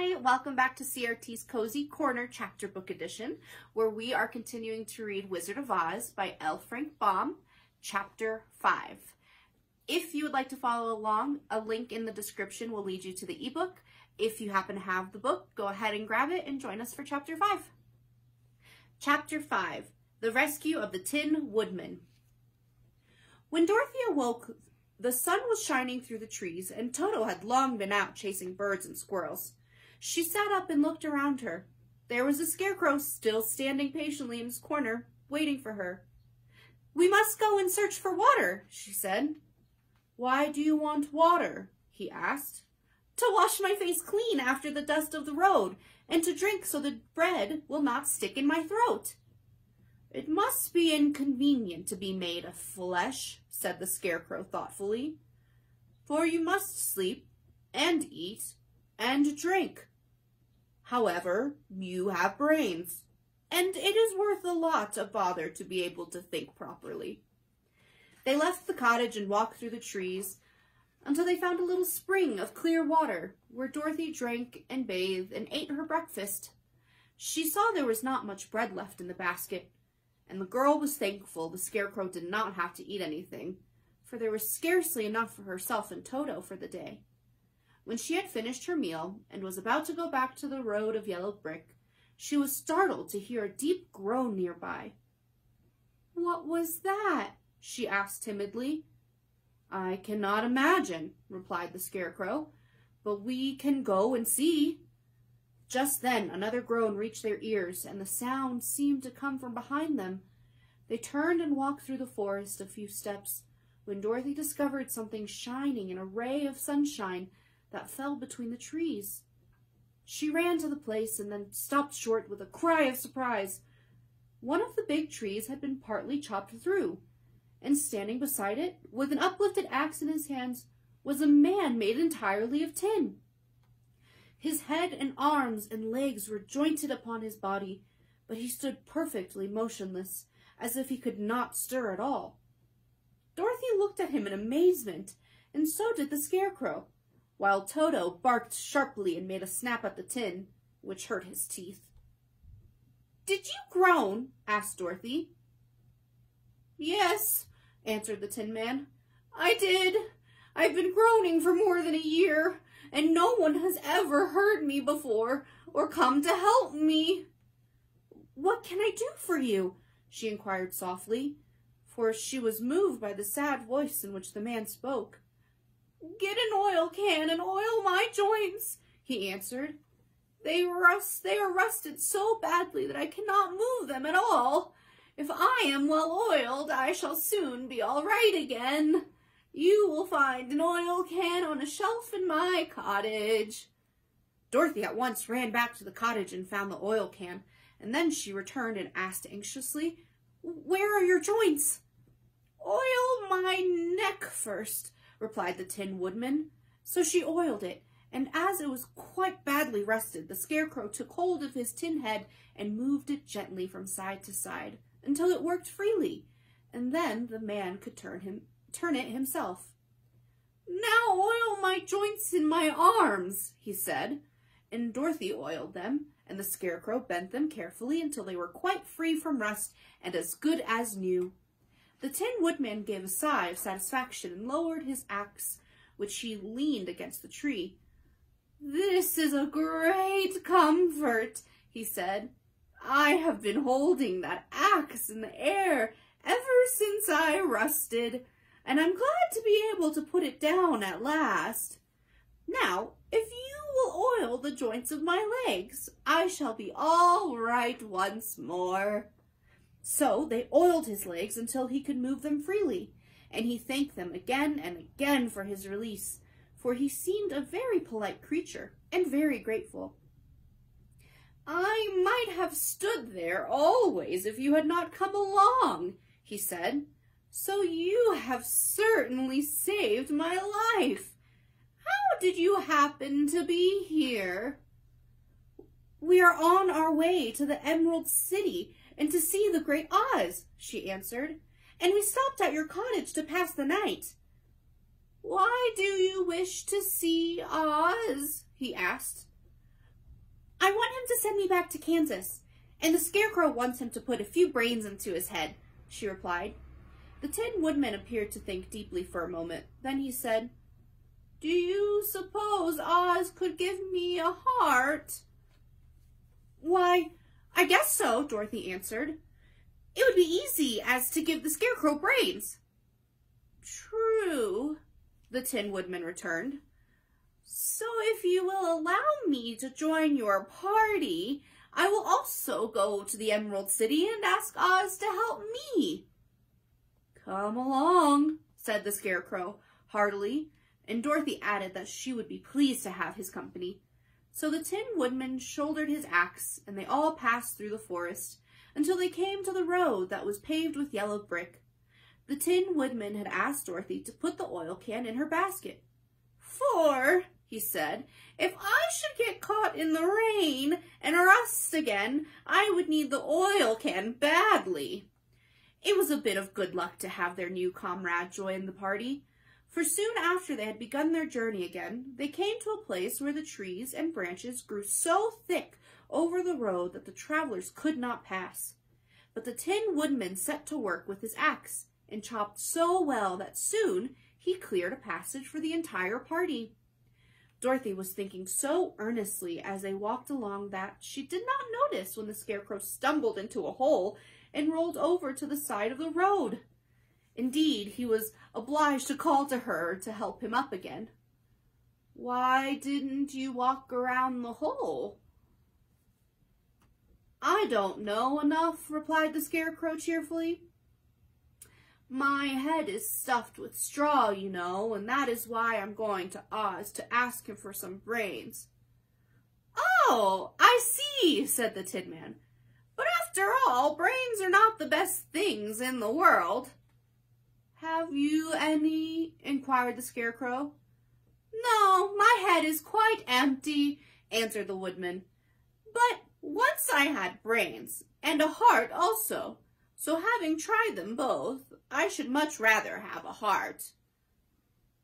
Hi, welcome back to CRT's Cozy Corner Chapter Book Edition, where we are continuing to read Wizard of Oz by L. Frank Baum, Chapter 5. If you would like to follow along, a link in the description will lead you to the ebook. If you happen to have the book, go ahead and grab it and join us for Chapter 5. Chapter 5, The Rescue of the Tin Woodman. When Dorothy awoke, the sun was shining through the trees, and Toto had long been out chasing birds and squirrels. She sat up and looked around her. There was a scarecrow still standing patiently in his corner, waiting for her. "We must go and search for water," she said. "Why do you want water?" he asked. "To wash my face clean after the dust of the road, and to drink so the bread will not stick in my throat." "It must be inconvenient to be made of flesh," said the scarecrow thoughtfully, "for you must sleep and eat and drink. However, you have brains, and it is worth a lot of bother to be able to think properly." They left the cottage and walked through the trees until they found a little spring of clear water, where Dorothy drank and bathed and ate her breakfast. She saw there was not much bread left in the basket, and the girl was thankful the scarecrow did not have to eat anything, for there was scarcely enough for herself and Toto for the day. When she had finished her meal and was about to go back to the road of yellow brick, she was startled to hear a deep groan nearby. "What was that?" she asked timidly. "I cannot imagine," replied the scarecrow, "but we can go and see." Just then another groan reached their ears, and the sound seemed to come from behind them. They turned and walked through the forest a few steps, when Dorothy discovered something shining in a ray of sunshine that fell between the trees. She ran to the place and then stopped short with a cry of surprise. One of the big trees had been partly chopped through, and standing beside it, with an uplifted axe in his hands, was a man made entirely of tin. His head and arms and legs were jointed upon his body, but he stood perfectly motionless, as if he could not stir at all. Dorothy looked at him in amazement, and so did the scarecrow, while Toto barked sharply and made a snap at the tin, which hurt his teeth. "Did you groan?" asked Dorothy. "Yes," answered the Tin Man. "I did. I've been groaning for more than a year, and no one has ever heard me before or come to help me." "What can I do for you?" she inquired softly, for she was moved by the sad voice in which the man spoke. "Get an oil can and oil my joints," he answered. They are rusted so badly that I cannot move them at all. If I am well oiled, I shall soon be all right again. You will find an oil can on a shelf in my cottage." Dorothy at once ran back to the cottage and found the oil can, and then she returned and asked anxiously, "Where are your joints?" "Oil my neck first," replied the Tin Woodman. So she oiled it, and as it was quite badly rusted, the scarecrow took hold of his tin head and moved it gently from side to side until it worked freely, and then the man could turn it himself. "Now oil my joints in my arms," he said, and Dorothy oiled them, and the scarecrow bent them carefully until they were quite free from rust and as good as new. The Tin Woodman gave a sigh of satisfaction and lowered his axe, which he leaned against the tree. "This is a great comfort," he said. "I have been holding that axe in the air ever since I rusted, and I'm glad to be able to put it down at last. Now, if you will oil the joints of my legs, I shall be all right once more." So they oiled his legs until he could move them freely, and he thanked them again and again for his release, for he seemed a very polite creature and very grateful. "I might have stood there always if you had not come along," he said. "So you have certainly saved my life. How did you happen to be here?" "We are on our way to the Emerald City and to see the Great Oz," she answered, "and we stopped at your cottage to pass the night." "Why do you wish to see Oz?" he asked. I want him to send me back to Kansas, and the Scarecrow wants him to put a few brains into his head, she replied. The Tin Woodman appeared to think deeply for a moment. Then he said, Do you suppose Oz could give me a heart? Why, I guess so, Dorothy answered. It would be easy as to give the Scarecrow brains. True, the Tin Woodman returned. So if you will allow me to join your party, I will also go to the Emerald City and ask Oz to help me. Come along, said the Scarecrow heartily, and Dorothy added that she would be pleased to have his company. So the Tin Woodman shouldered his axe, and they all passed through the forest until they came to the road that was paved with yellow brick. The Tin Woodman had asked Dorothy to put the oil can in her basket. For, he said, if I should get caught in the rain and rust again, I would need the oil can badly. It was a bit of good luck to have their new comrade join the party, for soon after they had begun their journey again, they came to a place where the trees and branches grew so thick over the road that the travelers could not pass. But the Tin Woodman set to work with his axe, and chopped so well that soon he cleared a passage for the entire party. Dorothy was thinking so earnestly as they walked along that she did not notice when the Scarecrow stumbled into a hole and rolled over to the side of the road. Indeed, he was obliged to call to her to help him up again. Why didn't you walk around the hole? I don't know enough, replied the Scarecrow cheerfully. My head is stuffed with straw, you know, and that is why I'm going to Oz to ask him for some brains. Oh, I see, said the Tin Man. But after all, brains are not the best things in the world. Have you any? Inquired the Scarecrow. No, my head is quite empty, answered the Woodman. But once I had brains, and a heart also. So having tried them both, I should much rather have a heart.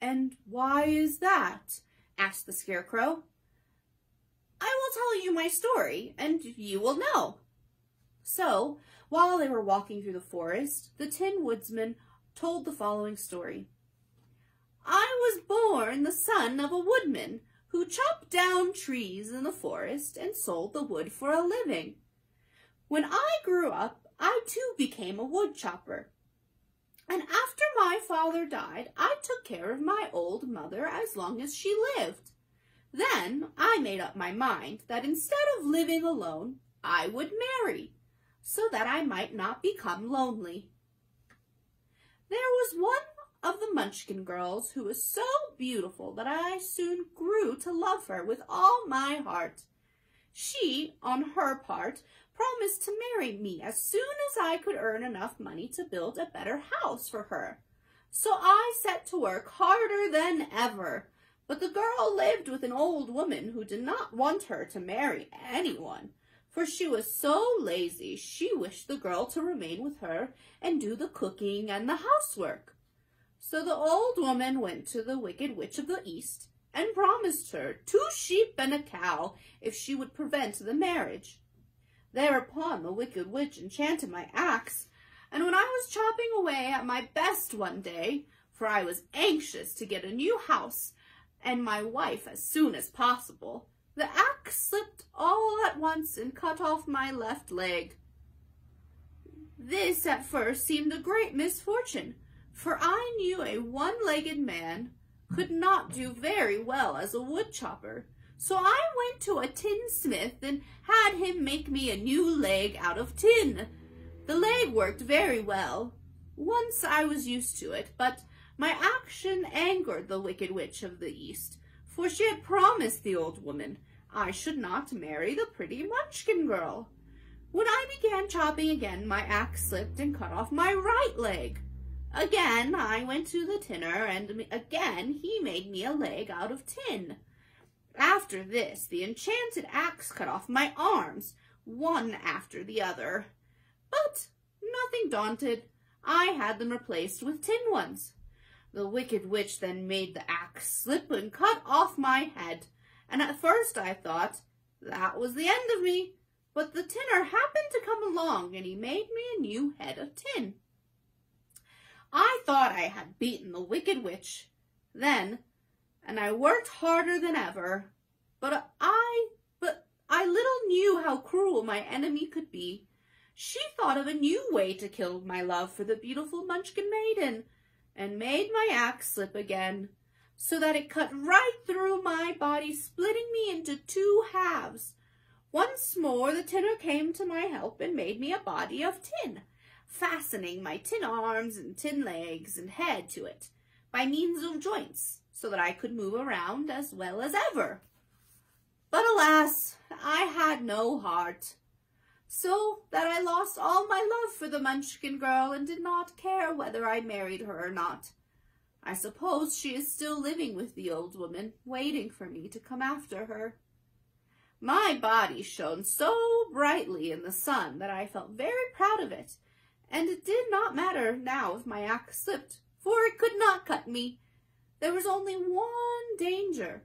And why is that? Asked the Scarecrow. I will tell you my story, and you will know. So, while they were walking through the forest, the Tin Woodsman told the following story. I was born the son of a woodman who chopped down trees in the forest and sold the wood for a living. When I grew up, I too became a wood chopper. And after my father died, I took care of my old mother as long as she lived. Then I made up my mind that instead of living alone, I would marry, so that I might not become lonely. There was one of the Munchkin girls who was so beautiful that I soon grew to love her with all my heart. She, on her part, promised to marry me as soon as I could earn enough money to build a better house for her. So I set to work harder than ever. But the girl lived with an old woman who did not want her to marry anyone, for she was so lazy she wished the girl to remain with her and do the cooking and the housework. So the old woman went to the Wicked Witch of the East and promised her 2 sheep and a cow if she would prevent the marriage. Thereupon the Wicked Witch enchanted my axe, and when I was chopping away at my best one day, for I was anxious to get a new house and my wife as soon as possible, the axe slipped all at once and cut off my left leg. This at first seemed a great misfortune, for I knew a one-legged man could not do very well as a wood chopper. So I went to a tinsmith and had him make me a new leg out of tin. The leg worked very well. Once I was used to it, but my action angered the Wicked Witch of the East, for she had promised the old woman I should not marry the pretty Munchkin girl. When I began chopping again, my axe slipped and cut off my right leg. Again I went to the tinner, and again he made me a leg out of tin. After this, the enchanted axe cut off my arms, one after the other. But, nothing daunted, I had them replaced with tin ones. The Wicked Witch then made the axe slip and cut off my head, and at first I thought, That was the end of me, but the tinner happened to come along, and he made me a new head of tin. I thought I had beaten the wicked witch then, and I worked harder than ever, but I little knew how cruel my enemy could be. She thought of a new way to kill my love for the beautiful Munchkin maiden, and made my axe slip again, so that it cut right through my body, splitting me into 2 halves. Once more the tinner came to my help and made me a body of tin, fastening my tin arms and tin legs and head to it by means of joints, so that I could move around as well as ever. But alas, I had no heart, so that I lost all my love for the Munchkin girl and did not care whether I married her or not. I suppose she is still living with the old woman, waiting for me to come after her. My body shone so brightly in the sun that I felt very proud of it, and it did not matter now if my axe slipped, for it could not cut me. There was only one danger,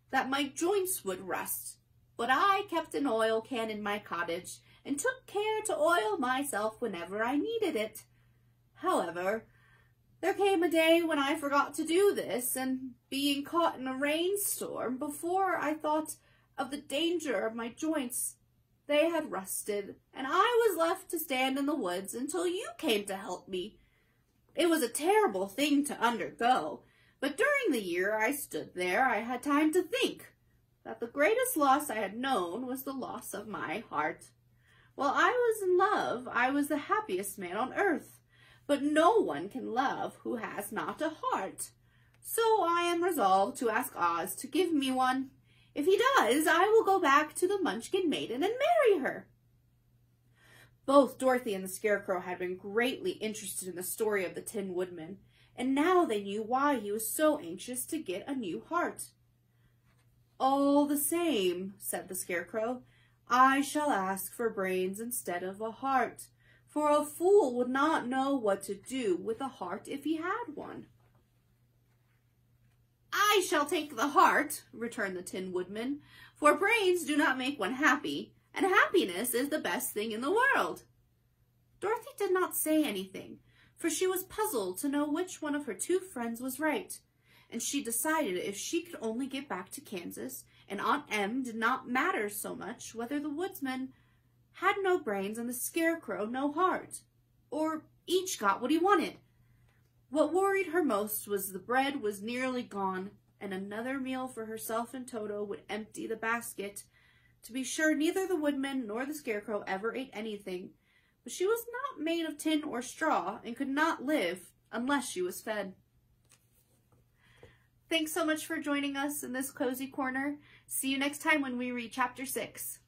that my joints would rust, but I kept an oil can in my cottage and took care to oil myself whenever I needed it. However, there came a day when I forgot to do this, and being caught in a rainstorm, before I thought of the danger of my joints, they had rusted, and I was left to stand in the woods until you came to help me. It was a terrible thing to undergo, but during the year I stood there, I had time to think that the greatest loss I had known was the loss of my heart. While I was in love, I was the happiest man on earth, but no one can love who has not a heart. So I am resolved to ask Oz to give me one. If he does, I will go back to the Munchkin maiden and marry her. Both Dorothy and the Scarecrow had been greatly interested in the story of the Tin Woodman, and now they knew why he was so anxious to get a new heart. "All the same," said the Scarecrow, "I shall ask for brains instead of a heart, for a fool would not know what to do with a heart if he had one." "I shall take the heart," returned the Tin Woodman, "for brains do not make one happy, and happiness is the best thing in the world." Dorothy did not say anything, for she was puzzled to know which one of her 2 friends was right, and she decided if she could only get back to Kansas, and Aunt Em did not matter so much whether the woodsman had no brains and the Scarecrow no heart, or each got what he wanted. What worried her most was the bread was nearly gone, and another meal for herself and Toto would empty the basket. To be sure, neither the woodman nor the Scarecrow ever ate anything, but she was not made of tin or straw and could not live unless she was fed. Thanks so much for joining us in this cozy corner. See you next time when we read Chapter 6.